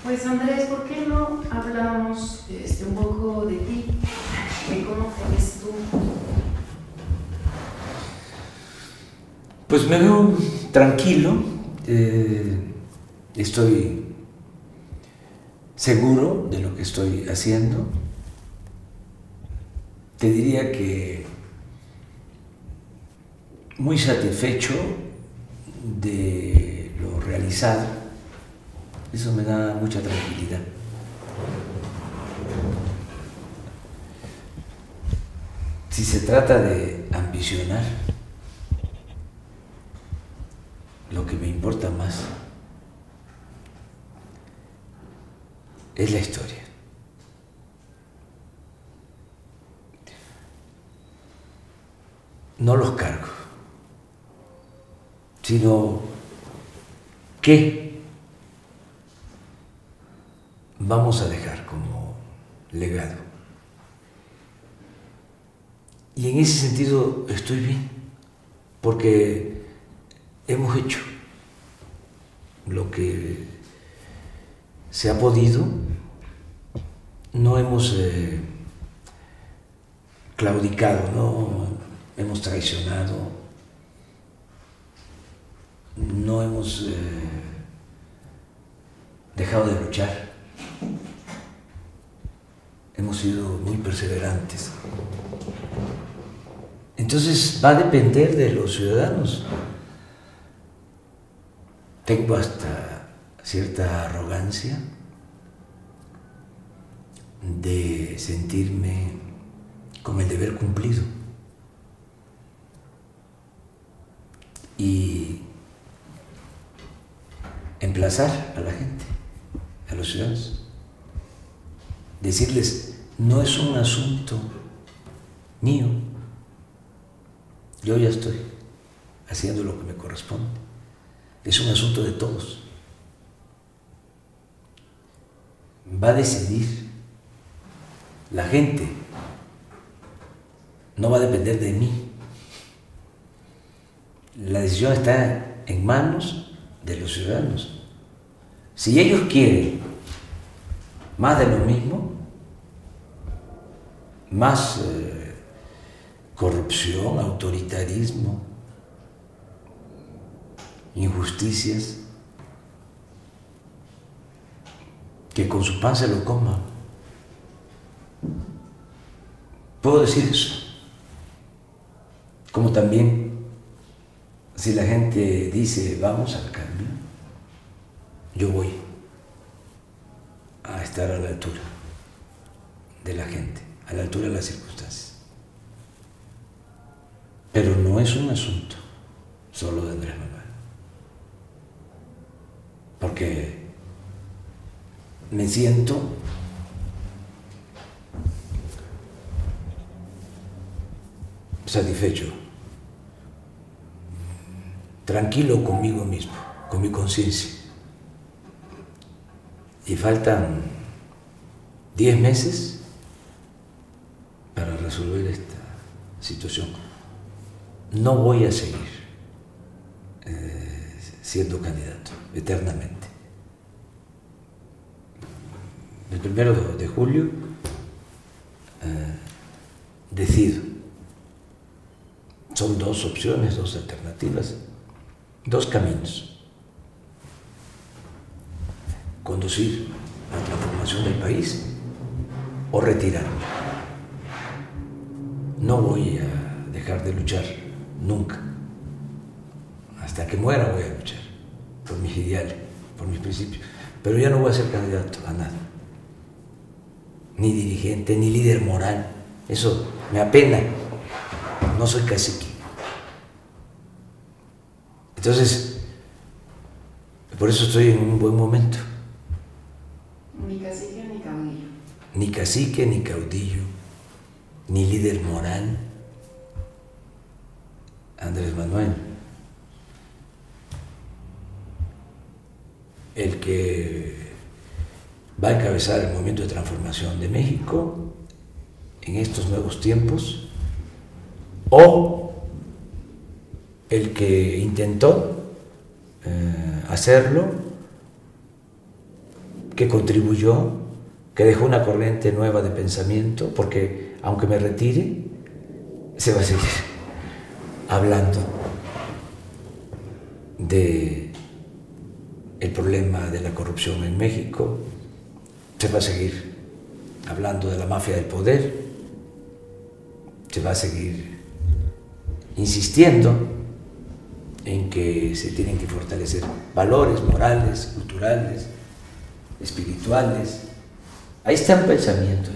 Pues Andrés, ¿por qué no hablamos un poco de ti? ¿De cómo te ves tú? Pues me veo tranquilo, estoy seguro de lo que estoy haciendo. Te diría que muy satisfecho de lo realizado. Eso me da mucha tranquilidad. Si se trata de ambicionar, lo que me importa más es la historia. No los cargos, sino qué vamos a dejar como legado. Y en ese sentido estoy bien, porque hemos hecho lo que se ha podido, no hemos claudicado, no hemos traicionado, no hemos dejado de luchar, hemos sido muy perseverantes. Entonces va a depender de los ciudadanos. Tengo hasta cierta arrogancia de sentirme con el deber cumplido y emplazar a la gente, a los ciudadanos, decirles, no es un asunto mío, yo ya estoy haciendo lo que me corresponde, es un asunto de todos. Va a decidir la gente, no va a depender de mí. La decisión está en manos de los ciudadanos. Si ellos quieren más de lo mismo, más corrupción, autoritarismo, injusticias, que con su pan se lo coman. Puedo decir eso. Como también, si la gente dice vamos al cambio, yo voy a estar a la altura de la gente, a la altura de las circunstancias. Pero no es un asunto solo de Andrés Manuel, porque me siento satisfecho, tranquilo conmigo mismo, con mi conciencia. Y faltan 10 meses para resolver esta situación. No voy a seguir siendo candidato eternamente. El 1 de julio decido. Son 2 opciones, 2 alternativas, 2 caminos. Conducir la transformación del país o retirarme. No voy a dejar de luchar nunca. Hasta que muera voy a luchar por mis ideales, por mis principios. Pero ya no voy a ser candidato a nada. Ni dirigente, ni líder moral. Eso me apena. No soy cacique. Entonces, por eso estoy en un buen momento. Ni cacique ni caudillo. Ni cacique, ni caudillo, ni líder moral. Andrés Manuel, el que va a encabezar el movimiento de transformación de México en estos nuevos tiempos, o el que intentó hacerlo, que contribuyó, que dejó una corriente nueva de pensamiento, porque aunque me retire, se va a seguir hablando de el problema de la corrupción en México, se va a seguir hablando de la mafia del poder, se va a seguir insistiendo en que se tienen que fortalecer valores morales, culturales, espirituales. Ahí está el pensamiento.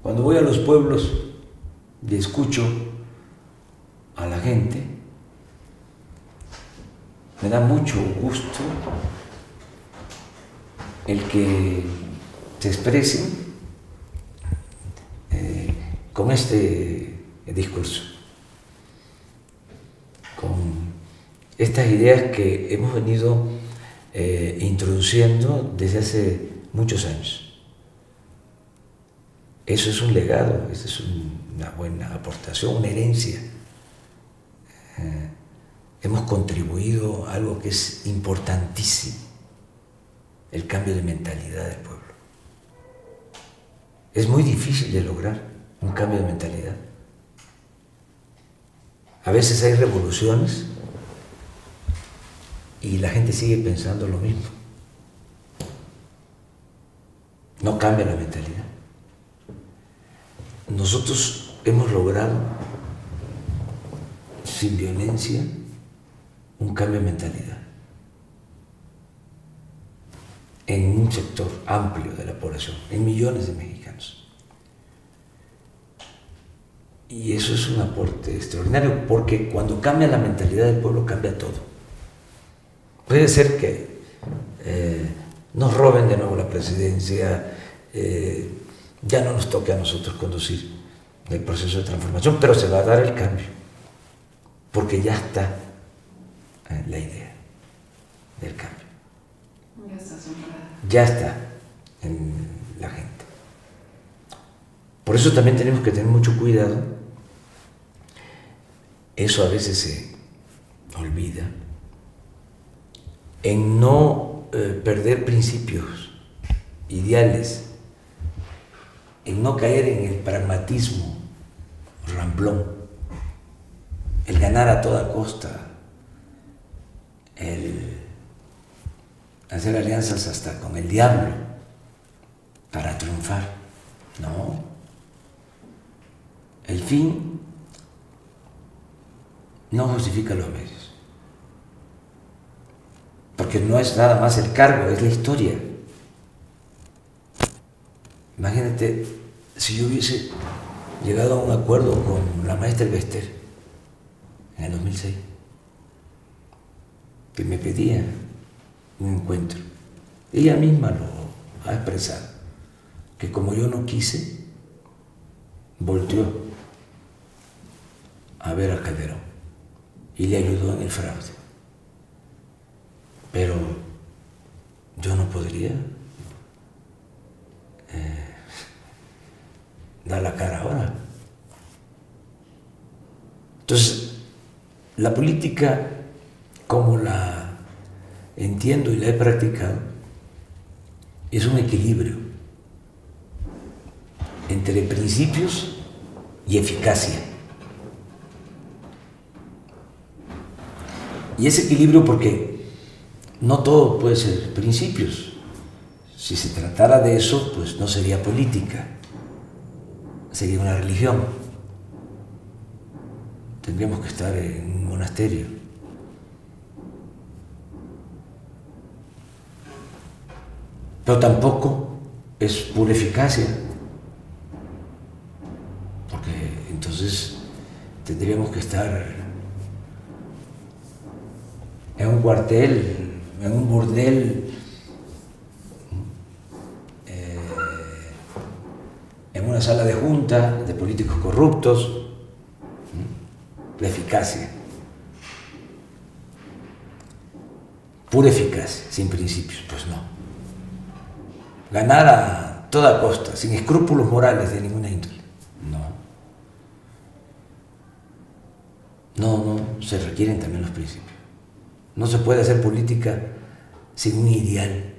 Cuando voy a los pueblos y escucho a la gente, me da mucho gusto el que se expresen con este discurso, con estas ideas que hemos venido introduciendo desde hace muchos años. Eso es un legado, eso es una buena aportación, una herencia. Hemos contribuido a algo que es importantísimo, el cambio de mentalidad del pueblo. Es muy difícil de lograr un cambio de mentalidad. A veces hay revoluciones y la gente sigue pensando lo mismo. No cambia la mentalidad. Nosotros hemos logrado, sin violencia, un cambio de mentalidad en un sector amplio de la población, en millones de mexicanos. Y eso es un aporte extraordinario, porque cuando cambia la mentalidad del pueblo, cambia todo. Puede ser que nos roben de nuevo la presidencia, ya no nos toque a nosotros conducir el proceso de transformación, pero se va a dar el cambio, porque ya está la idea del cambio. Ya está en la gente. Por eso también tenemos que tener mucho cuidado. Eso a veces se olvida, en no perder principios, ideales, en no caer en el pragmatismo ramplón, el ganar a toda costa, el hacer alianzas hasta con el diablo para triunfar. No. El fin no justifica los medios, porque no es nada más el cargo, es la historia. Imagínate si yo hubiese llegado a un acuerdo con la maestra Elvester en el 2006, que me pedía un encuentro. Ella misma lo ha expresado, que como yo no quise, volteó a ver a Calderón y le ayudó en el fraude. Pero yo no podría dar la cara ahora. Entonces, la política, como la entiendo y la he practicado, es un equilibrio entre principios y eficacia. Y ese equilibrio, porque no todo puede ser principios. Si se tratara de eso, pues no sería política, sería una religión. Tendríamos que estar en un monasterio. Pero tampoco es pura eficacia, porque entonces tendríamos que estar en un cuartel, en un burdel, en una sala de junta de políticos corruptos. La eficacia, pura eficacia, sin principios, pues no. Ganar a toda costa, sin escrúpulos morales de ninguna índole, no se requieren también los principios. No se puede hacer política sin un ideal,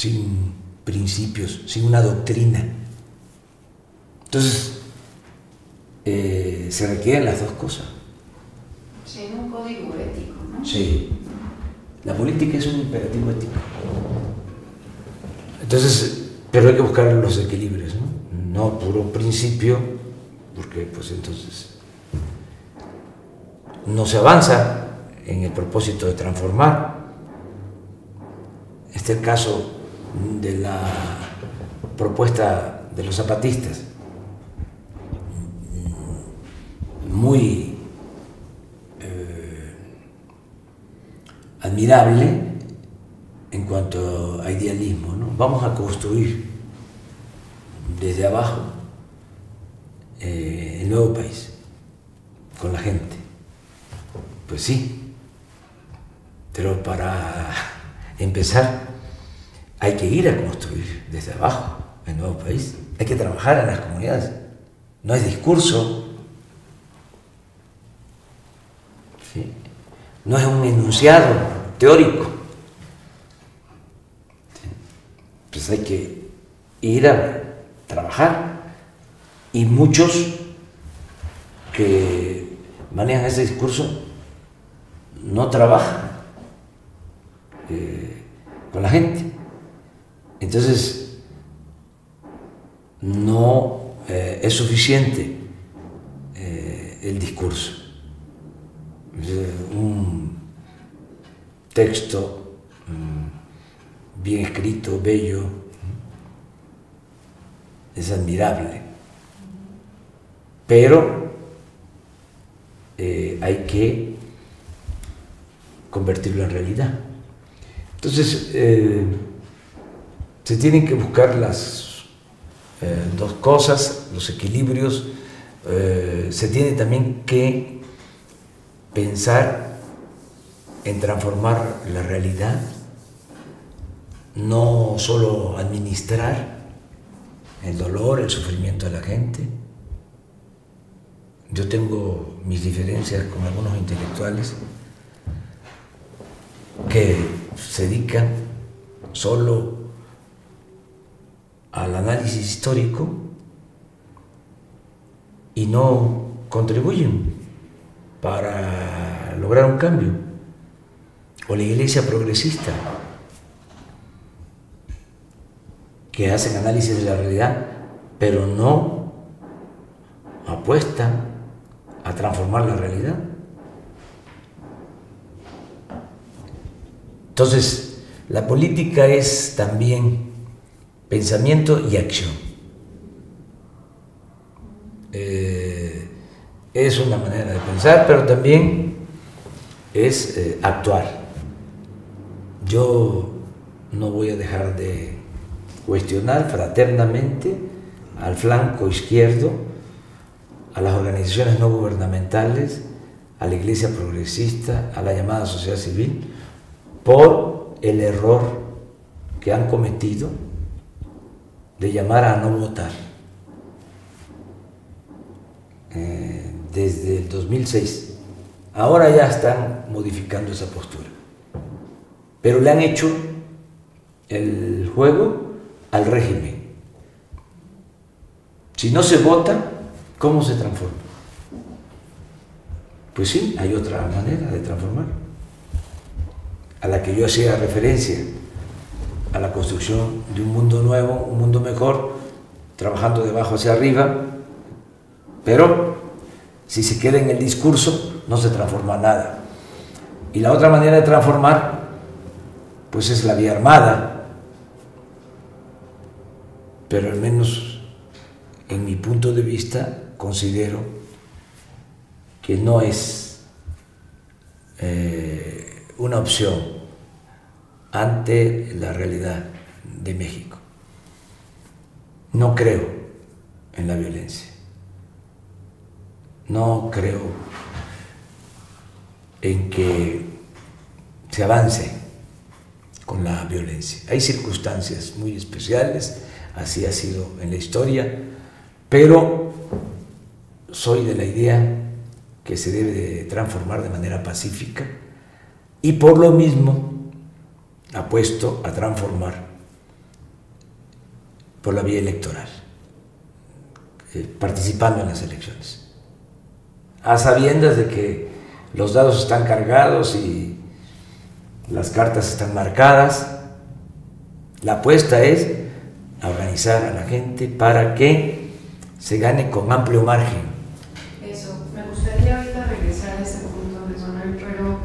sin principios, sin una doctrina. Entonces, se requieren las dos cosas. Sin un código ético, ¿no? Sí. La política es un imperativo ético. Entonces, pero hay que buscar los equilibrios, ¿no? No puro principio, porque pues entonces no se avanza en el propósito de transformar. Este es el caso de la propuesta de los zapatistas, muy admirable en cuanto a idealismo, ¿no? Vamos a construir desde abajo el nuevo país, con la gente. Pues sí, pero para empezar hay que ir a construir desde abajo el nuevo país, hay que trabajar en las comunidades, no es discurso, ¿sí? No es un enunciado teórico, ¿sí? Pues hay que ir a trabajar, y muchos que manejan ese discurso no trabajan con la gente. Entonces, no es suficiente el discurso. Un texto bien escrito, bello, es admirable, pero hay que convertirlo en realidad. Entonces, se tienen que buscar las dos cosas, los equilibrios. Se tiene también que pensar en transformar la realidad, no solo administrar el dolor, el sufrimiento de la gente. Yo tengo mis diferencias con algunos intelectuales que se dedican solo al análisis histórico y no contribuyen para lograr un cambio. O la iglesia progresista, que hacen análisis de la realidad, pero no apuestan a transformar la realidad. Entonces, la política es también pensamiento y acción. Es una manera de pensar, pero también es actuar. Yo no voy a dejar de cuestionar fraternamente al flanco izquierdo, a las organizaciones no gubernamentales, a la iglesia progresista, a la llamada sociedad civil, por el error que han cometido de llamar a no votar. Desde el 2006. Ahora ya están modificando esa postura. Pero le han hecho el juego al régimen. Si no se vota, ¿cómo se transforma? Pues sí, hay otra manera de transformar, a la que yo hacía referencia, a la construcción de un mundo nuevo, un mundo mejor, trabajando de abajo hacia arriba, pero si se queda en el discurso, no se transforma nada. Y la otra manera de transformar, pues es la vía armada, pero al menos en mi punto de vista considero que no es una opción ante la realidad de México. No creo en la violencia. No creo en que se avance con la violencia. Hay circunstancias muy especiales, así ha sido en la historia, pero soy de la idea que se debe de transformar de manera pacífica y por lo mismo apuesto a transformar por la vía electoral, participando en las elecciones, a sabiendas de que los dados están cargados y las cartas están marcadas. La apuesta es a organizar a la gente para que se gane con amplio margen. Eso, me gustaría ahorita regresar a ese punto, Andrés Manuel, pero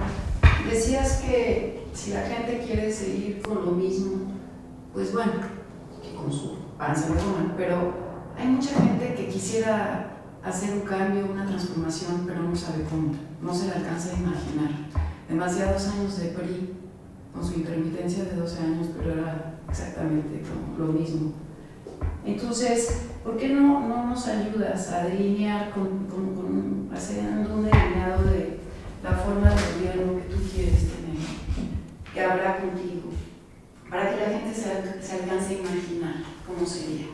decías que si la gente quiere seguir con lo mismo, pues bueno, que con su panza lo coman, pero hay mucha gente que quisiera hacer un cambio, una transformación, pero no sabe cómo, no se le alcanza a imaginar. Demasiados años de PRI, con su intermitencia de 12 años, pero era exactamente lo mismo. Entonces, ¿por qué no nos ayudas a delinear, haciendo un delineado de la forma de gobierno que tú quieres tener, que habrá contigo, para que la gente se alcance a imaginar cómo sería?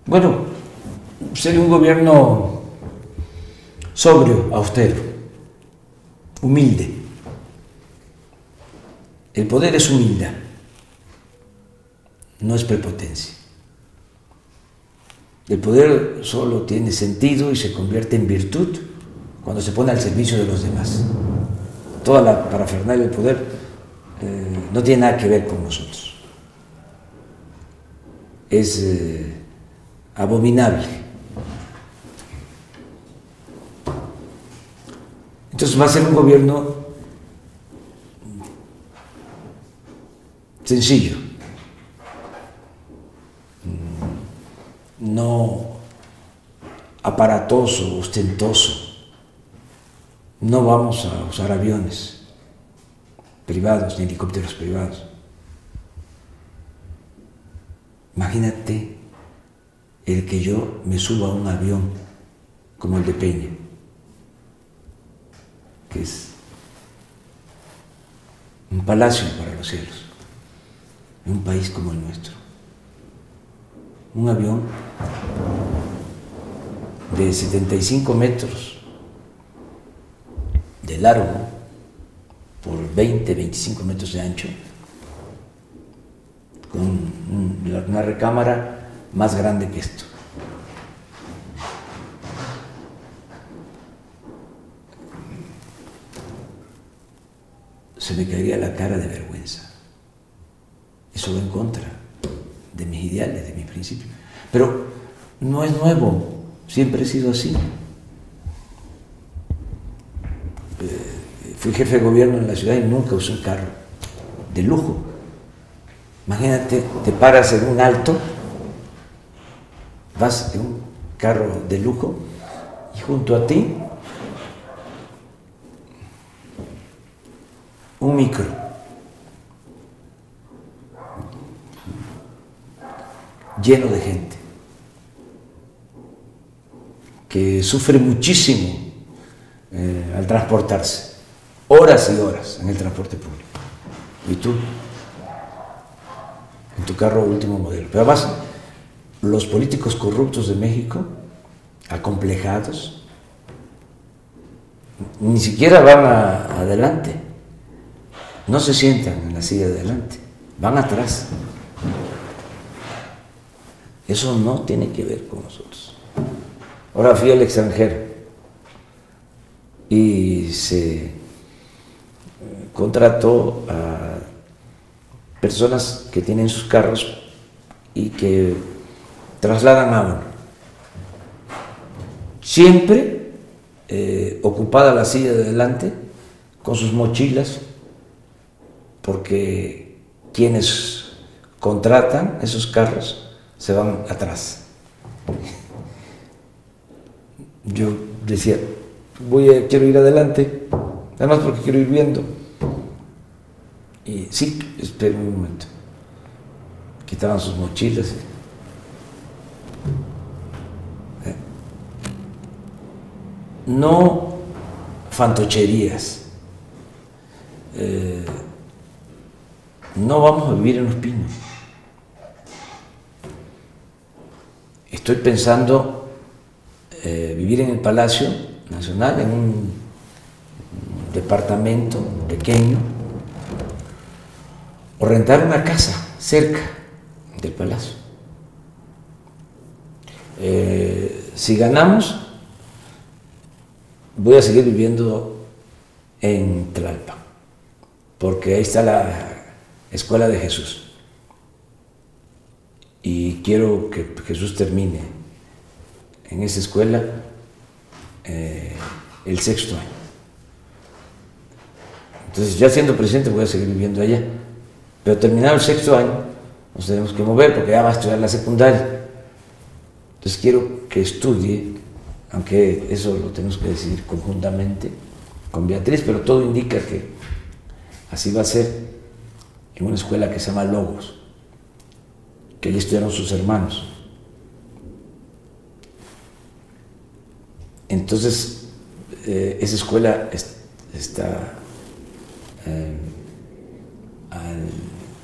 Bueno, sería un gobierno sobrio, austero, humilde. El poder es humildad, no es prepotencia. El poder solo tiene sentido y se convierte en virtud cuando se pone al servicio de los demás. Toda la parafernalia del poder no tiene nada que ver con nosotros. Es abominable. Entonces va a ser un gobierno sencillo, no aparatoso, ostentoso. No vamos a usar aviones privados ni helicópteros privados. Imagínate el que yo me suba a un avión como el de Peña, que es un palacio para los cielos, en un país como el nuestro. Un avión de 75 metros de largo por 20-25 metros de ancho, con una recámara más grande que esto. Se me caería la cara de vergüenza. Eso va en contra de mis ideales, de mis principios. Pero no es nuevo, siempre he sido así. Fui jefe de gobierno en la ciudad y nunca usé un carro de lujo. Imagínate, te paras en un alto, vas en un carro de lujo y junto a ti un micro. Lleno de gente que sufre muchísimo al transportarse, horas y horas en el transporte público. Y tú, en tu carro último modelo. Pero además, los políticos corruptos de México, acomplejados, ni siquiera van adelante, no se sientan en la silla de adelante, van atrás. Eso no tiene que ver con nosotros. Ahora fui al extranjero y se contrató a personas que tienen sus carros y que trasladan a uno. Siempre ocupada la silla de adelante con sus mochilas, porque quienes contratan esos carros se van atrás. Yo decía, quiero ir adelante, además porque quiero ir viendo. Y sí, esperen un momento. Quitaban sus mochilas. No fantocherías. No vamos a vivir en Los Pinos. Estoy pensando vivir en el Palacio Nacional, en un departamento pequeño, o rentar una casa cerca del palacio. Si ganamos, voy a seguir viviendo en Tlalpan, porque ahí está la Escuela de Jesús. Y quiero que Jesús termine en esa escuela el 6º año. Entonces, ya siendo presidente, voy a seguir viviendo allá. Pero terminado el 6º año, nos tenemos que mover porque ya va a estudiar la secundaria. Entonces, quiero que estudie, aunque eso lo tenemos que decidir conjuntamente con Beatriz, pero todo indica que así va a ser en una escuela que se llama Logos, que allí estudiaron sus hermanos. Entonces, esa escuela está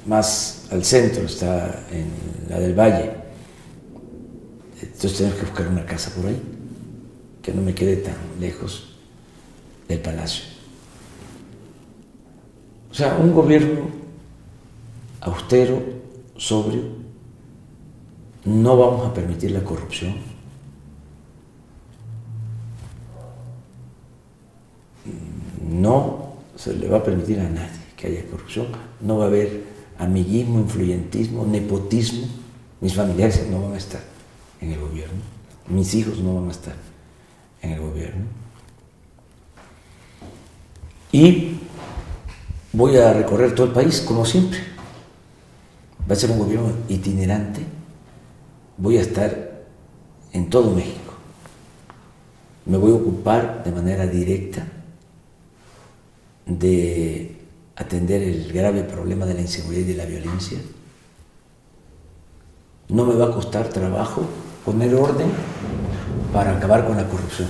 más al centro, está en la del Valle. Entonces tenemos que buscar una casa por ahí, que no me quede tan lejos del palacio. O sea, un gobierno austero, sobrio. No vamos a permitir la corrupción. No se le va a permitir a nadie que haya corrupción. No va a haber amiguismo, influyentismo, nepotismo. Mis familiares no van a estar en el gobierno. Mis hijos no van a estar en el gobierno. Y voy a recorrer todo el país, como siempre. Va a ser un gobierno itinerante. Voy a estar en todo México. Me voy a ocupar de manera directa de atender el grave problema de la inseguridad y de la violencia. No me va a costar trabajo poner orden para acabar con la corrupción.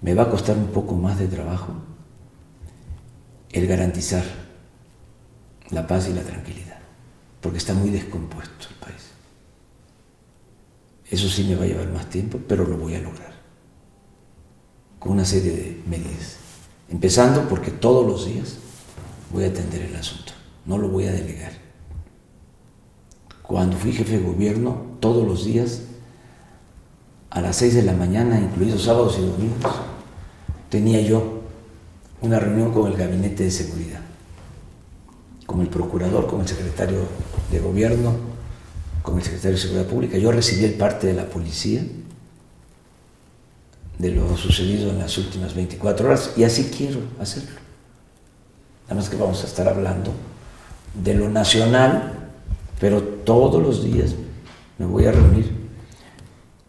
Me va a costar un poco más de trabajo el garantizar la paz y la tranquilidad, porque está muy descompuesto el país. Eso sí me va a llevar más tiempo, pero lo voy a lograr con una serie de medidas. Empezando porque todos los días voy a atender el asunto, no lo voy a delegar. Cuando fui jefe de gobierno, todos los días, a las 6 de la mañana, incluidos sábados y domingos, tenía yo una reunión con el gabinete de seguridad, con el procurador, con el secretario de gobierno, con el secretario de Seguridad Pública. Yo recibí el parte de la policía de lo sucedido en las últimas 24 horas y así quiero hacerlo. Nada más que vamos a estar hablando de lo nacional, pero todos los días me voy a reunir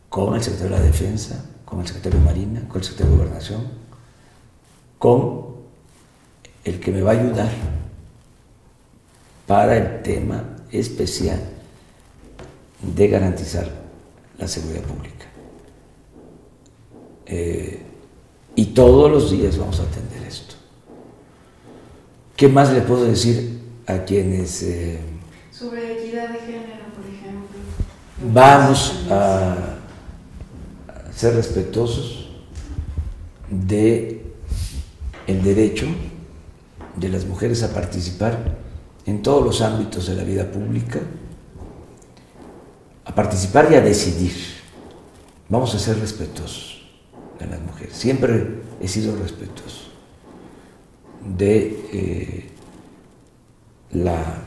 con el secretario de la Defensa, con el secretario de Marina, con el secretario de Gobernación, con el que me va a ayudar para el tema especial de garantizar la seguridad pública. Y todos los días vamos a atender esto. ¿Qué más le puedo decir a quienes... sobre equidad de género, por ejemplo? Vamos a ser respetuosos de el derecho de las mujeres a participar en todos los ámbitos de la vida pública, a participar y a decidir. Vamos a ser respetuosos de las mujeres. Siempre he sido respetuoso de la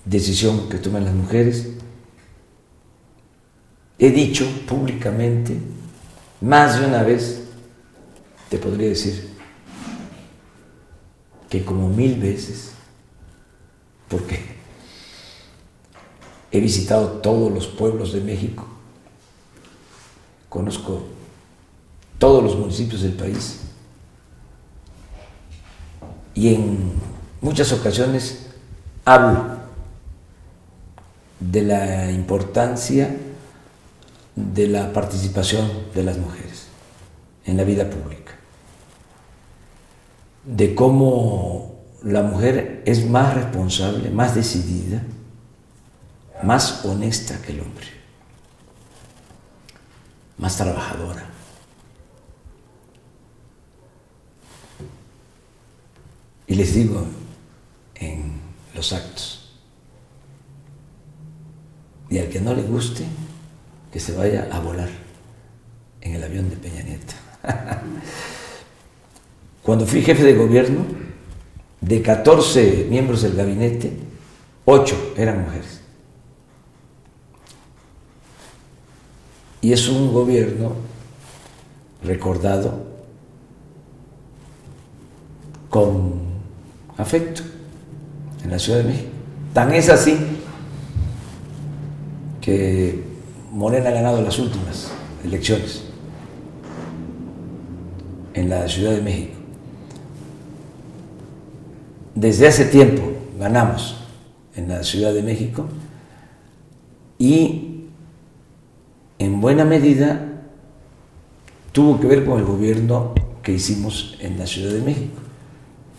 decisión que toman las mujeres. He dicho públicamente, más de una vez, te podría decir que como 1000 veces, porque he visitado todos los pueblos de México, conozco todos los municipios del país y en muchas ocasiones hablo de la importancia de la participación de las mujeres en la vida pública, de cómo la mujer es más responsable, más decidida, más honesta que el hombre, más trabajadora. Y les digo en los actos, Y al que no le guste, que se vaya a volar en el avión de Peña Nieto. Cuando fui jefe de gobierno, de 14 miembros del gabinete, 8 eran mujeres. Y es un gobierno recordado con afecto en la Ciudad de México. Tan es así que Morena ha ganado las últimas elecciones en la Ciudad de México. Desde hace tiempo ganamos en la Ciudad de México y en buena medida tuvo que ver con el gobierno que hicimos en la Ciudad de México,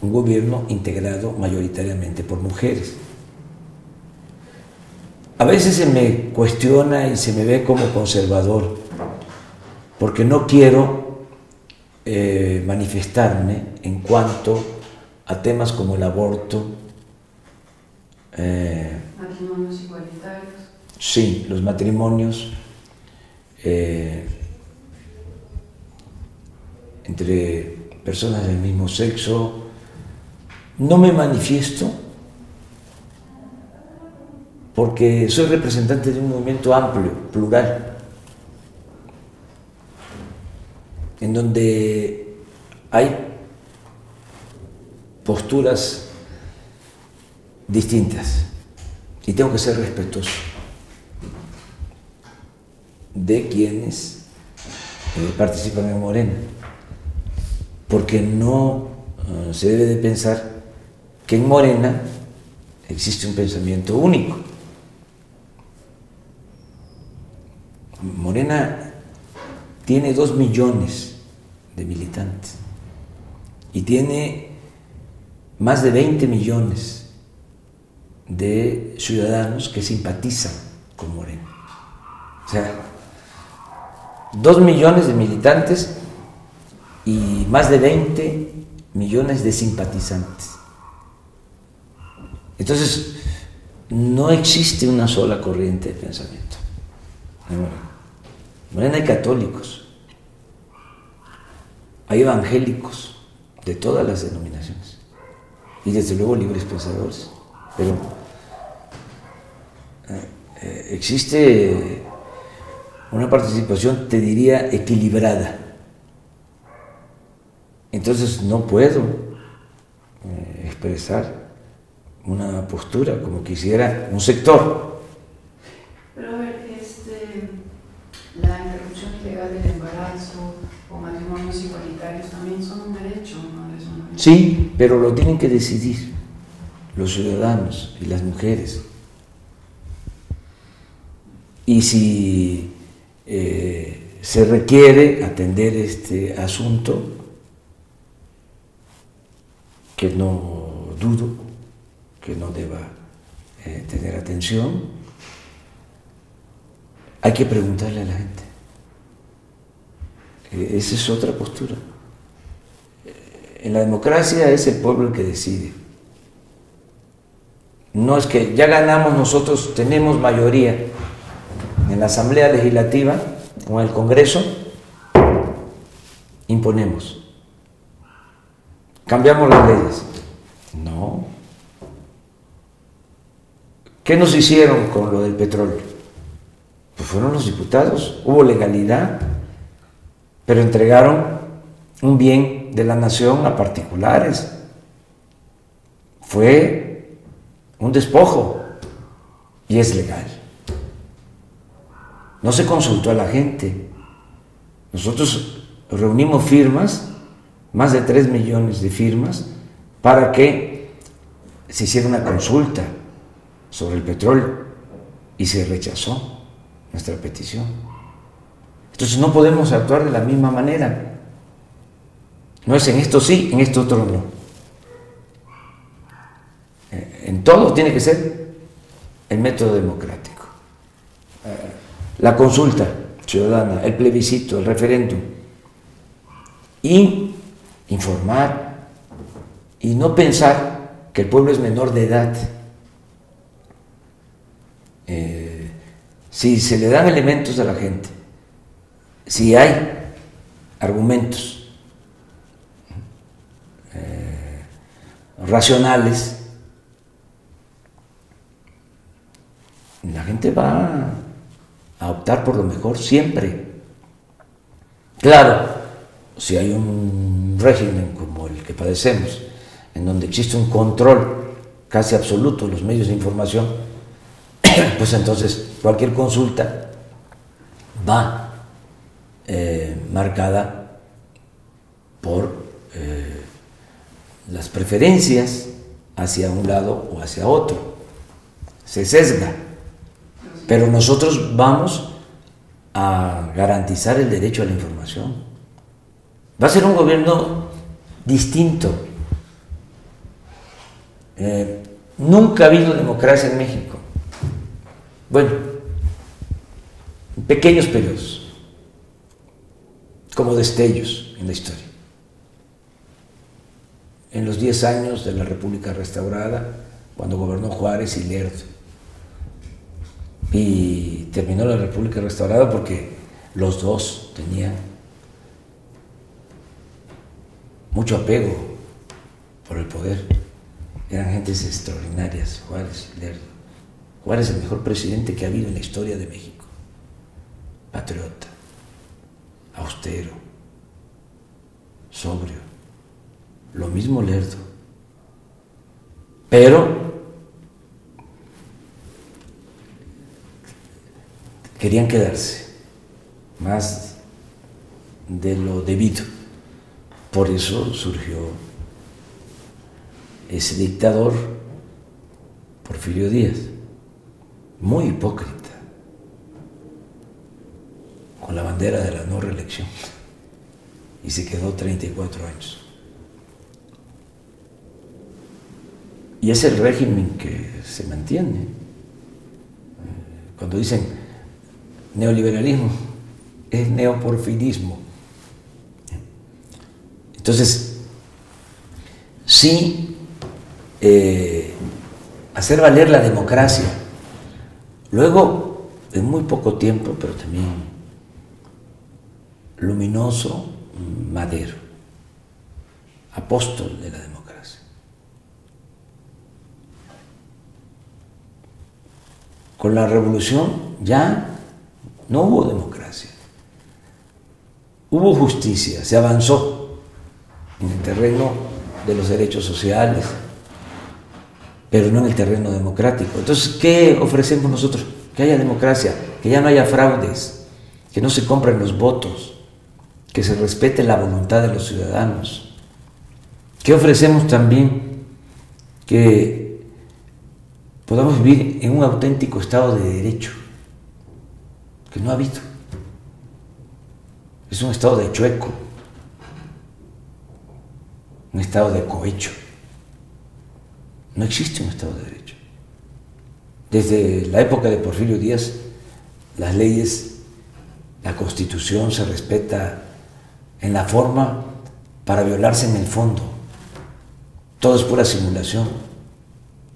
un gobierno integrado mayoritariamente por mujeres. A veces se me cuestiona y se me ve como conservador, porque no quiero manifestarme en cuanto a temas como el aborto. Matrimonios igualitarios. Sí, los matrimonios entre personas del mismo sexo. No me manifiesto porque soy representante de un movimiento amplio, plural, en donde hay posturas distintas y tengo que ser respetuoso de quienes participan en Morena, porque no se debe de pensar que en Morena existe un pensamiento único. Morena tiene 2 millones de militantes y tiene más de 20 millones de ciudadanos que simpatizan con Morena. O sea, 2 millones de militantes y más de 20 millones de simpatizantes. Entonces, no existe una sola corriente de pensamiento. En Morena hay católicos, hay evangélicos de todas las denominaciones y desde luego libres pensadores, pero existe una participación, te diría, equilibrada. Entonces no puedo expresar una postura como quisiera un sector. Pero a ver, la interrupción ilegal del embarazo o matrimonios igualitarios también son un derecho, ¿no? Es un derecho. Sí, pero lo tienen que decidir los ciudadanos y las mujeres. Y si se requiere atender este asunto, que no dudo que no deba tener atención, hay que preguntarle a la gente. Esa es otra postura. En la democracia es el pueblo el que decide. No es que ya ganamos nosotros, tenemos mayoría en la Asamblea Legislativa o en el Congreso, imponemos. Cambiamos las leyes. No. ¿Qué nos hicieron con lo del petróleo? Pues fueron los diputados, hubo legalidad, pero entregaron un bien de la nación a particulares. Fue un despojo y es legal. No se consultó a la gente. Nosotros reunimos firmas, más de 3 millones de firmas, para que se hiciera una consulta sobre el petróleo y se rechazó nuestra petición. Entonces no podemos actuar de la misma manera. No es en esto sí, en esto otro no. En todo tiene que ser el método democrático. La consulta ciudadana, el plebiscito, el referéndum, y informar y no pensar que el pueblo es menor de edad. si se le dan elementos a la gente, si hay argumentos racionales, la gente va a optar por lo mejor siempre. Claro, si hay un régimen como el que padecemos, en donde existe un control casi absoluto de los medios de información, pues entonces cualquier consulta va marcada por las preferencias hacia un lado o hacia otro, se sesga, pero nosotros vamos a garantizar el derecho a la información. Va a ser un gobierno distinto. Nunca ha habido democracia en México. Bueno, en pequeños periodos, como destellos en la historia. En los 10 años de la República restaurada, cuando gobernó Juárez y Lerdo. Y terminó la República restaurada porque los dos tenían mucho apego por el poder. Eran gentes extraordinarias, Juárez y Lerdo. Juárez es el mejor presidente que ha habido en la historia de México. Patriota, austero, sobrio. Lo mismo Lerdo. Pero querían quedarse más de lo debido. Por eso surgió ese dictador, Porfirio Díaz, muy hipócrita, con la bandera de la no reelección, y se quedó 34 años. Y es el régimen que se mantiene. Cuando dicen neoliberalismo, es neoporfirismo. Entonces, sí, hacer valer la democracia. Luego, en muy poco tiempo, pero también luminoso, Madero, apóstol de la democracia. Con la revolución ya no hubo democracia, hubo justicia, se avanzó en el terreno de los derechos sociales, pero no en el terreno democrático. Entonces, ¿qué ofrecemos nosotros? Que haya democracia, que ya no haya fraudes, que no se compren los votos, que se respete la voluntad de los ciudadanos. ¿Qué ofrecemos también? Que podamos vivir en un auténtico Estado de Derecho, que no ha habido. Es un Estado de chueco, un Estado de cohecho. No existe un Estado de Derecho. Desde la época de Porfirio Díaz, las leyes, la Constitución se respeta en la forma para violarse en el fondo. Todo es pura simulación.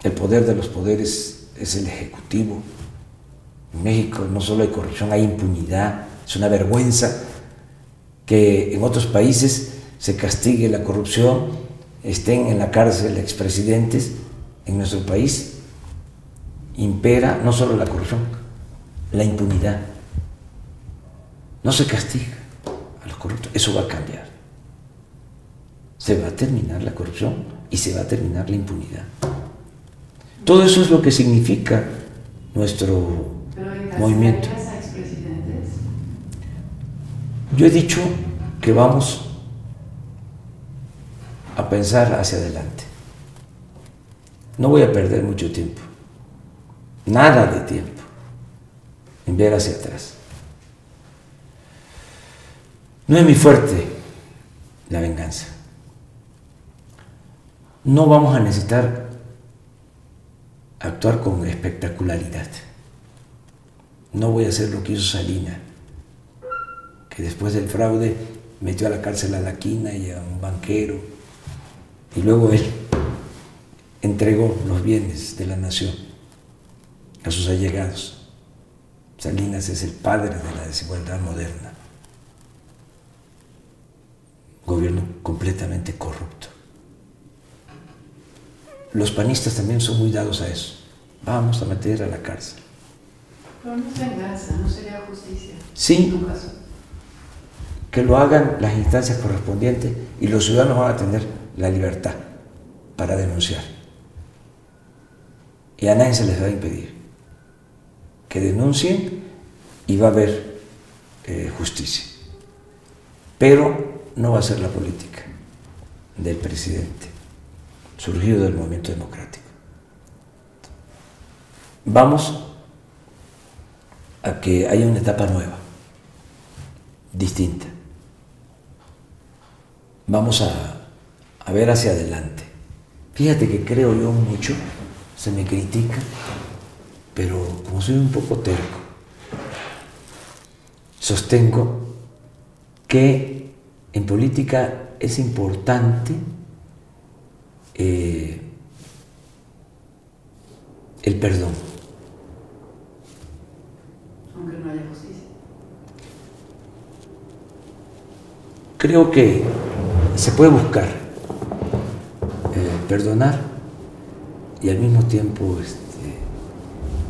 El poder de los poderes es el Ejecutivo. En México no solo hay corrupción, hay impunidad. Es una vergüenza que en otros países se castigue la corrupción, estén en la cárcel expresidentes. En nuestro país impera no solo la corrupción, la impunidad. No se castiga a los corruptos. Eso va a cambiar. Se va a terminar la corrupción y se va a terminar la impunidad. Todo eso es lo que significa nuestro movimiento. ¿Pero a expresidentes? Yo he dicho que vamos a pensar hacia adelante. No voy a perder mucho tiempo, nada de tiempo, en ver hacia atrás. No es mi fuerte la venganza. No vamos a necesitar actuar con espectacularidad. No voy a hacer lo que hizo Salinas, que después del fraude metió a la cárcel a la Quina y a un banquero, y luego él entregó los bienes de la nación a sus allegados. Salinas es el padre de la desigualdad moderna. Gobierno completamente corrupto. Los panistas también son muy dados a eso. Vamos a meter a la cárcel. Pero no es venganza, no sería justicia. Sí, En tu caso. que lo hagan las instancias correspondientes y los ciudadanos van a tener la libertad para denunciar. Y a nadie se les va a impedir que denuncien y va a haber justicia. Pero no va a ser la política del presidente, surgido del movimiento democrático. Vamos a que haya una etapa nueva, distinta. Vamos a ver hacia adelante. Fíjate que creo yo mucho, se me critica, pero como soy un poco terco, sostengo que en política es importante el perdón. Aunque no haya justicia. Creo que se puede buscar perdonar y al mismo tiempo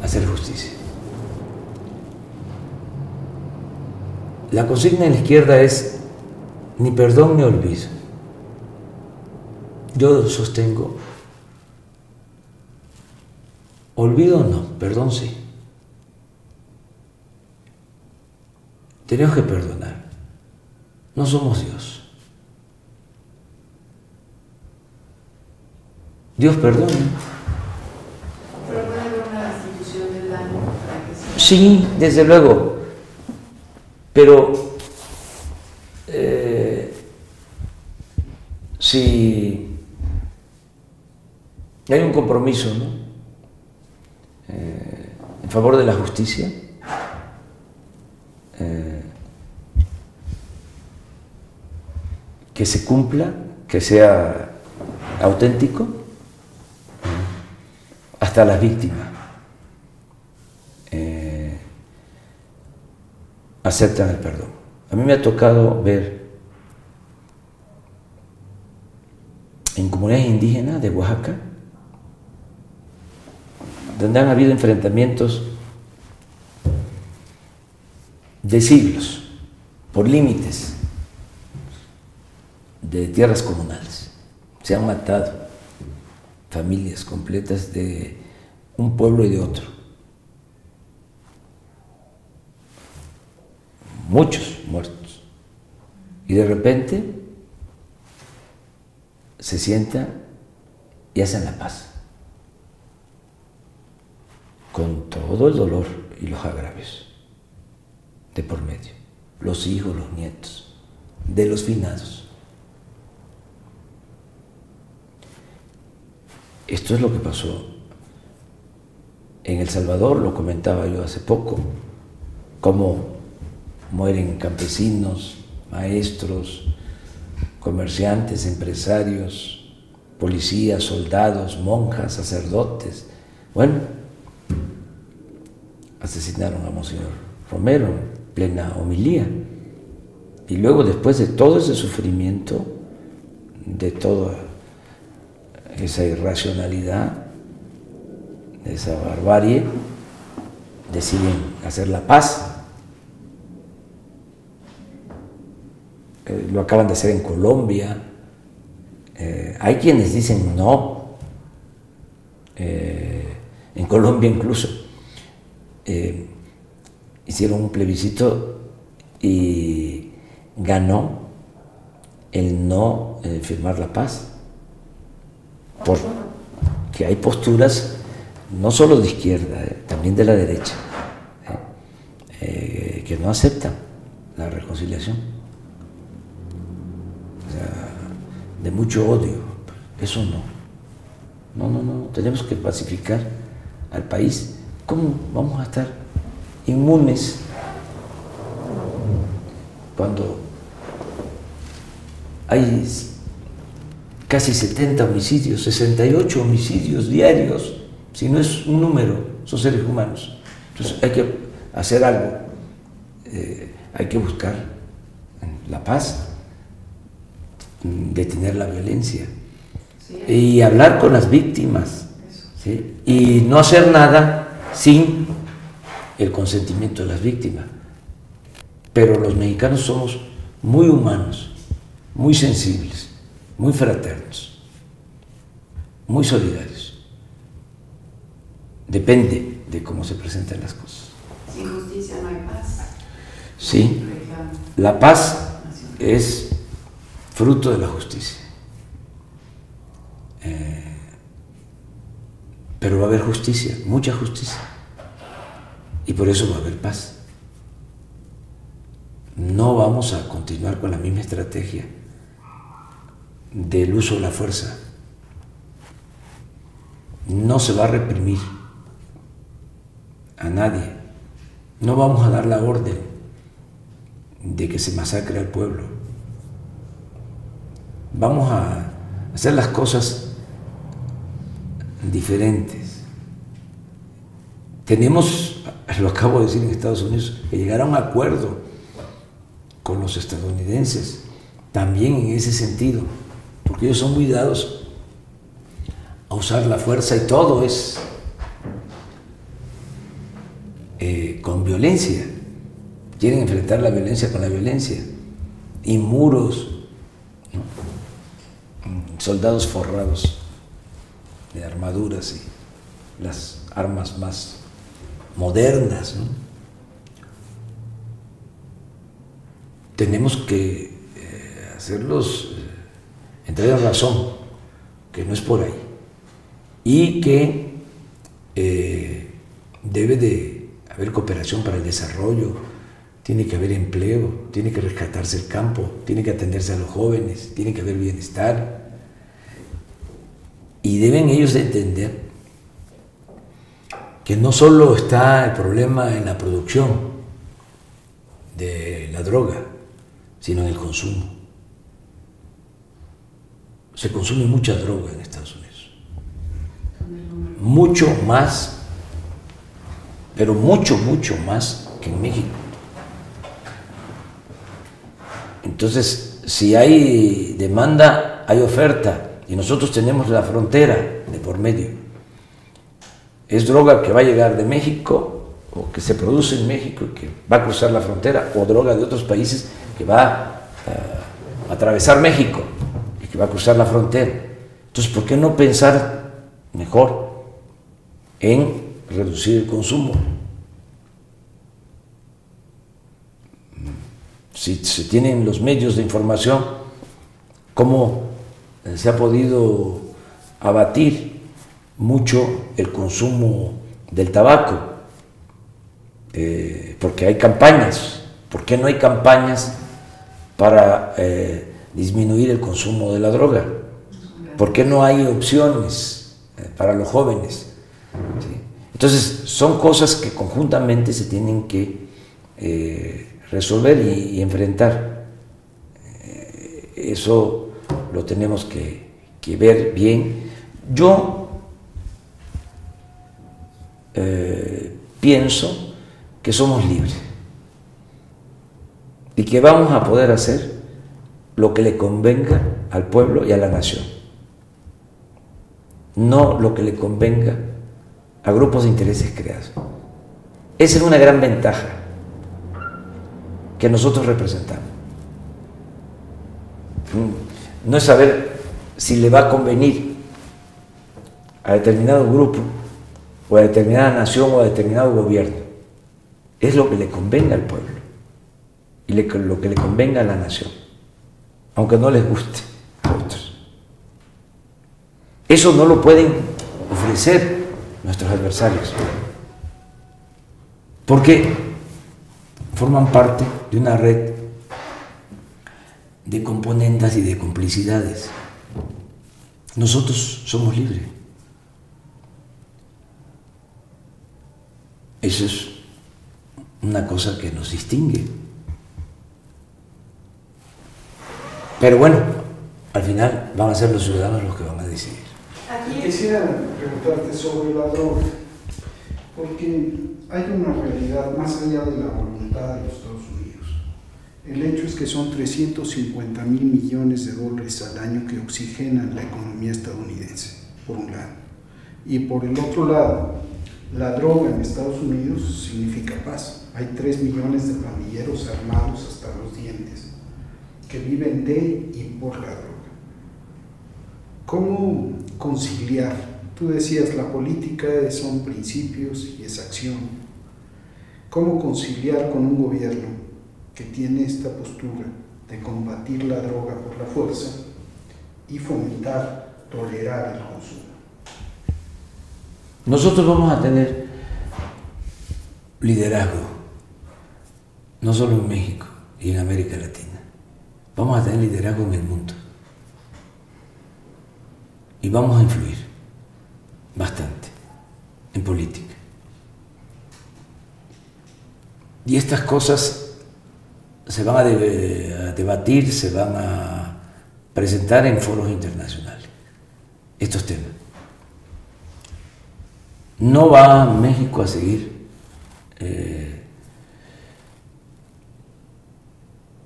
hacer justicia. La consigna en la izquierda es ni perdón ni olvido. Yo sostengo olvido no, perdón sí. Tenemos que perdonar. No somos Dios. Dios perdona. Pero puede haber una restitución del daño para que sea. Sí, desde luego. Pero si hay un compromiso, ¿no? En favor de la justicia, que se cumpla, que sea auténtico, hasta las víctimas aceptan el perdón. A mí me ha tocado ver en comunidades indígenas de Oaxaca, donde han habido enfrentamientos de siglos por límites de tierras comunales. Se han matado familias completas de un pueblo y de otro. Muchos muertos. Y de repente se sientan y hacen la paz. Con todo el dolor y los agravios de por medio. Los hijos, los nietos, de los finados. Esto es lo que pasó en El Salvador, lo comentaba yo hace poco, cómo mueren campesinos, maestros, comerciantes, empresarios, policías, soldados, monjas, sacerdotes. Bueno, asesinaron a Monseñor Romero en plena homilía. Y luego, después de todo ese sufrimiento, de toda esa irracionalidad, esa barbarie, deciden hacer la paz. Lo acaban de hacer en Colombia. Hay quienes dicen no. En Colombia incluso hicieron un plebiscito y ganó el no firmar la paz. Porque hay posturas no solo de izquierda, también de la derecha, que no aceptan la reconciliación. O sea, de mucho odio. Eso no. No. Tenemos que pacificar al país. ¿Cómo vamos a estar inmunes cuando hay casi 70 homicidios, 68 homicidios diarios? Si no es un número, son seres humanos. Entonces hay que hacer algo, hay que buscar la paz, detener la violencia, sí, y hablar con las víctimas, ¿sí? Y no hacer nada sin el consentimiento de las víctimas. Pero los mexicanos somos muy humanos, muy sensibles, muy fraternos, muy solidarios. Depende de cómo se presentan las cosas. Sin justicia no hay paz. Sí, la paz es fruto de la justicia. Pero va a haber justicia, mucha justicia. Y por eso va a haber paz. No vamos a continuar con la misma estrategia del uso de la fuerza. No se va a reprimir a nadie. No vamos a dar la orden de que se masacre al pueblo. Vamos a hacer las cosas diferentes. Tenemos, lo acabo de decir en Estados Unidos, que llegar a un acuerdo con los estadounidenses, también en ese sentido, porque ellos son muy dados a usar la fuerza y todo es con violencia. Quieren enfrentar la violencia con la violencia. Y muros, ¿no? Soldados forrados de armaduras y las armas más modernas, ¿no? Tenemos que hacerlos entrar en razón, que no es por ahí, y que debe de haber cooperación para el desarrollo, tiene que haber empleo, tiene que rescatarse el campo, tiene que atenderse a los jóvenes, tiene que haber bienestar, y deben ellos de entender que no solo está el problema en la producción de la droga, sino en el consumo. Se consume mucha droga en Estados Unidos. Mucho más, pero mucho más que en México. Entonces, si hay demanda, hay oferta, y nosotros tenemos la frontera de por medio. Es droga que va a llegar de México, o que se produce en México y que va a cruzar la frontera, o droga de otros países que va a atravesar México y que va a cruzar la frontera. Entonces, ¿por qué no pensar mejor en reducir el consumo? Si se tienen los medios de información, ¿cómo se ha podido abatir mucho el consumo del tabaco? Porque hay campañas. ¿Por qué no hay campañas para disminuir el consumo de la droga? ¿Por qué no hay opciones para los jóvenes? ¿Sí? Entonces, son cosas que conjuntamente se tienen que resolver y enfrentar. Eso lo tenemos que ver bien. Yo pienso que somos libres y que vamos a poder hacer lo que le convenga al pueblo y a la nación, no lo que le convenga a grupos de intereses creados. Esa es una gran ventaja que nosotros representamos. No es saber si le va a convenir a determinado grupo o a determinada nación o a determinado gobierno. Es lo que le convenga al pueblo y lo que le convenga a la nación, aunque no les guste a otros. Eso no lo pueden ofrecer nuestros adversarios, porque forman parte de una red de componendas y de complicidades. Nosotros somos libres. Eso es una cosa que nos distingue. Pero bueno, al final van a ser los ciudadanos los que van a decidir. Quisiera preguntarte sobre la droga, porque hay una realidad más allá de la voluntad de los Estados Unidos. El hecho es que son 350.000 millones de dólares al año que oxigenan la economía estadounidense, por un lado. Y por el otro lado, la droga en Estados Unidos significa paz. Hay 3 millones de pandilleros armados hasta los dientes que viven de y por la droga. ¿Cómo conciliar? Tú decías, la política son principios y es acción. ¿Cómo conciliar con un gobierno que tiene esta postura de combatir la droga por la fuerza y fomentar, tolerar el consumo? Nosotros vamos a tener liderazgo, no solo en México y en América Latina. Vamos a tener liderazgo en el mundo. Y vamos a influir bastante en política. Y estas cosas se van a debatir, se van a presentar en foros internacionales. Estos temas. No va México a seguir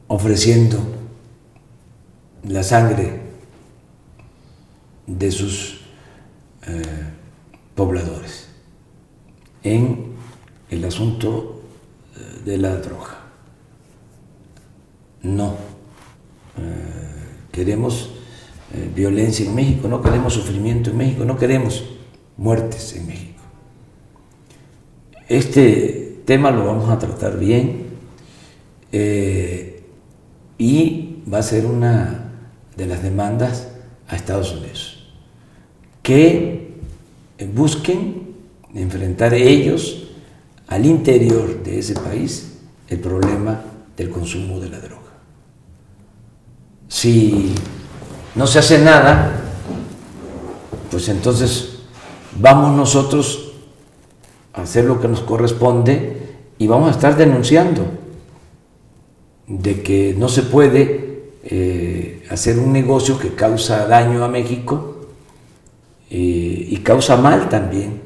ofreciendo la sangre de sus pobladores en el asunto de la droga. No queremos violencia en México, no queremos sufrimiento en México, no queremos muertes en México. Este tema lo vamos a tratar bien y va a ser una de las demandas a Estados Unidos, que busquen enfrentar ellos al interior de ese país el problema del consumo de la droga. Si no se hace nada, pues entonces vamos nosotros a hacer lo que nos corresponde y vamos a estar denunciando de que no se puede hacer un negocio que causa daño a México y causa mal también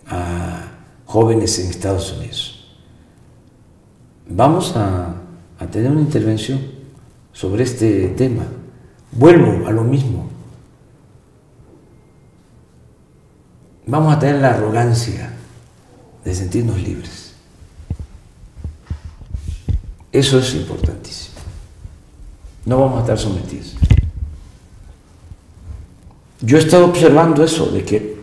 a jóvenes en Estados Unidos. Vamos a tener una intervención sobre este tema. Vuelvo a lo mismo. Vamos a tener la arrogancia de sentirnos libres. Eso es importantísimo. No vamos a estar sometidos. Yo he estado observando eso, de que,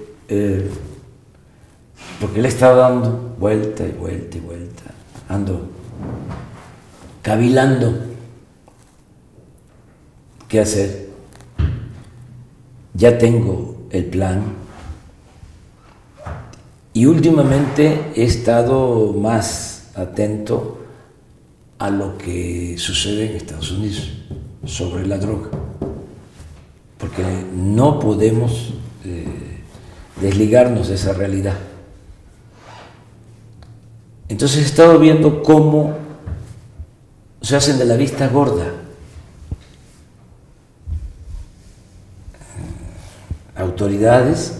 porque le he estado dando vuelta y vuelta y vuelta, ando cavilando qué hacer. Ya tengo el plan y últimamente he estado más atento a lo que sucede en Estados Unidos sobre la droga, porque no podemos desligarnos de esa realidad. Entonces he estado viendo cómo se hacen de la vista gorda autoridades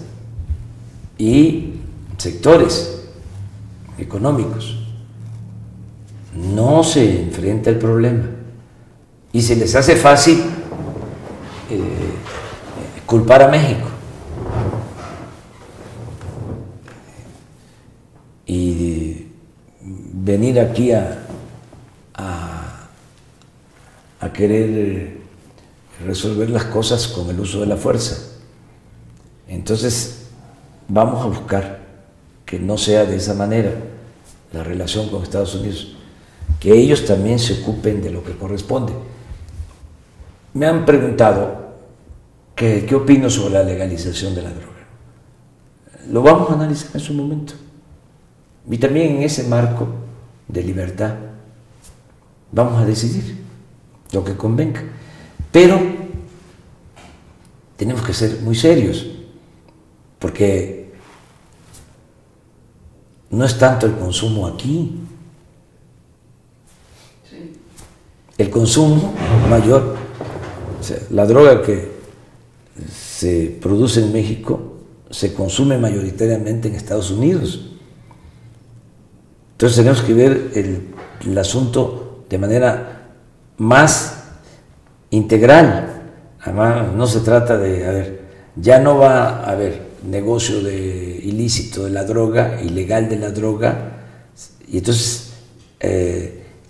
y sectores económicos. No se enfrenta el problema y se les hace fácil culpar a México y venir aquí a querer resolver las cosas con el uso de la fuerza. Entonces vamos a buscar que no sea de esa manera la relación con Estados Unidos, que ellos también se ocupen de lo que corresponde. Me han preguntado qué opino sobre la legalización de la droga. Lo vamos a analizar en su momento. Y también en ese marco de libertad vamos a decidir lo que convenga. Pero tenemos que ser muy serios, porque no es tanto el consumo aquí. El consumo mayor, o sea, la droga que se produce en México se consume mayoritariamente en Estados Unidos. Entonces tenemos que ver el asunto de manera más integral. Además, no se trata de, a ver, ya no va a haber negocio ilícito de la droga, ilegal de la droga, y entonces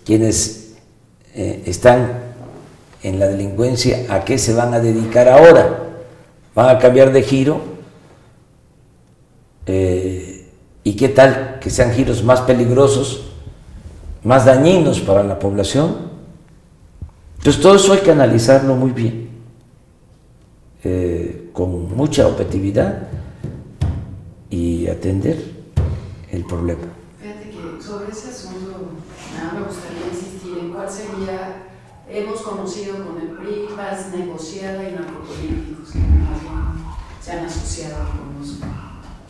quienes están en la delincuencia, ¿a qué se van a dedicar ahora? ¿Van a cambiar de giro? ¿Y qué tal que sean giros más peligrosos, más dañinos para la población? Entonces todo eso hay que analizarlo muy bien, con mucha objetividad y atender el problema. Fíjate que sobre ese asunto nada me gustaría insistir en cuál sería, hemos conocido con el PRI paz negociada y narcopolíticos que más bien se han asociado con los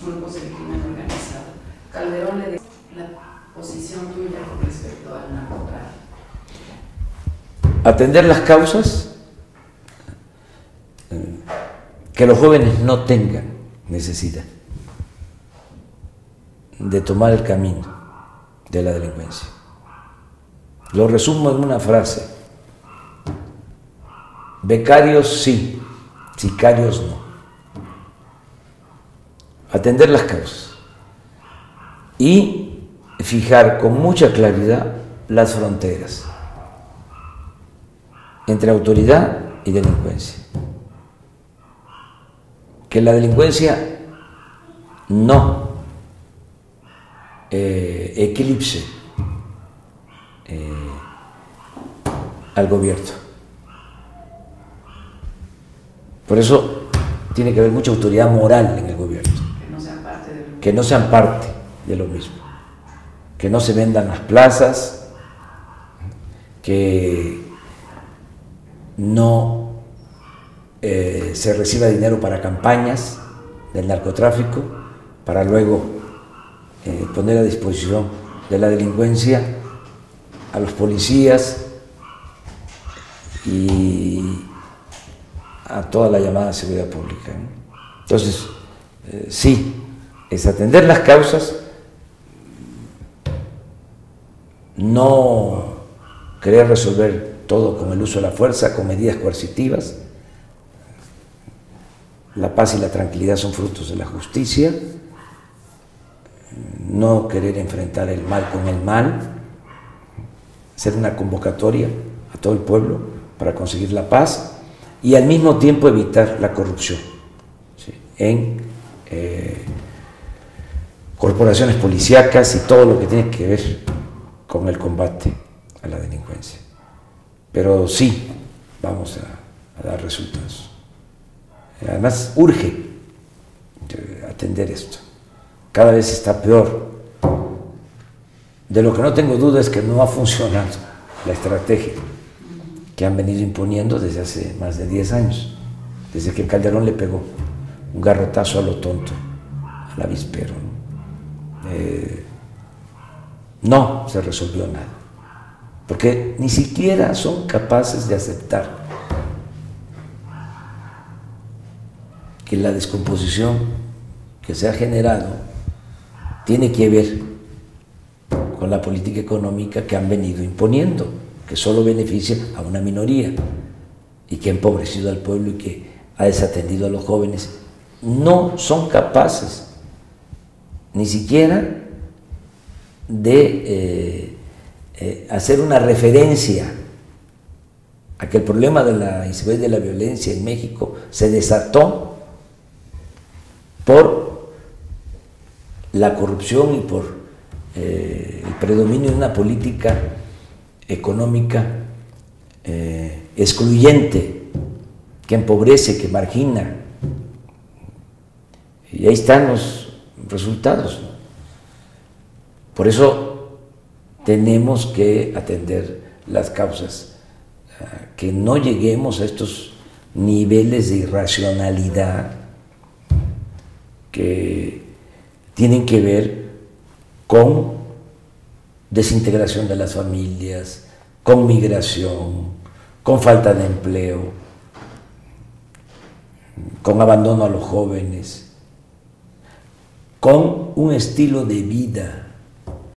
grupos del crimen organizado. Calderón le dio la posición tuya con respecto al narcotráfico. Atender las causas, que los jóvenes no tengan necesidad de tomar el camino de la delincuencia. Lo resumo en una frase: becarios sí, sicarios no. Atender las causas y fijar con mucha claridad las fronteras entre autoridad y delincuencia. Que la delincuencia no eclipse al gobierno. Por eso tiene que haber mucha autoridad moral en el gobierno. Que no sean parte de lo mismo. Que no se vendan las plazas, que no se reciba dinero para campañas del narcotráfico, para luego poner a disposición de la delincuencia a los policías y a toda la llamada seguridad pública, ¿no? Entonces, sí, es atender las causas, no querer resolver todo con el uso de la fuerza, con medidas coercitivas. La paz y la tranquilidad son frutos de la justicia. No querer enfrentar el mal con el mal, hacer una convocatoria a todo el pueblo para conseguir la paz y al mismo tiempo evitar la corrupción, ¿sí?, en corporaciones policíacas y todo lo que tiene que ver con el combate a la delincuencia. Pero sí vamos a dar resultados. Además, urge atender esto. Cada vez está peor. De lo que no tengo duda es que no ha funcionado la estrategia que han venido imponiendo desde hace más de 10 años, desde que Calderón le pegó un garrotazo a lo tonto, al avispero, ¿no? No se resolvió nada, porque ni siquiera son capaces de aceptar que la descomposición que se ha generado tiene que ver con la política económica que han venido imponiendo, que solo beneficia a una minoría y que ha empobrecido al pueblo y que ha desatendido a los jóvenes. No son capaces ni siquiera de hacer una referencia a que el problema de la inseguridad y de la violencia en México se desató por la corrupción y por el predominio de una política económica excluyente, que empobrece, que margina. Y ahí están los resultados, ¿no? Por eso tenemos que atender las causas, que no lleguemos a estos niveles de irracionalidad que tienen que ver con desintegración de las familias, con migración, con falta de empleo, con abandono a los jóvenes, con un estilo de vida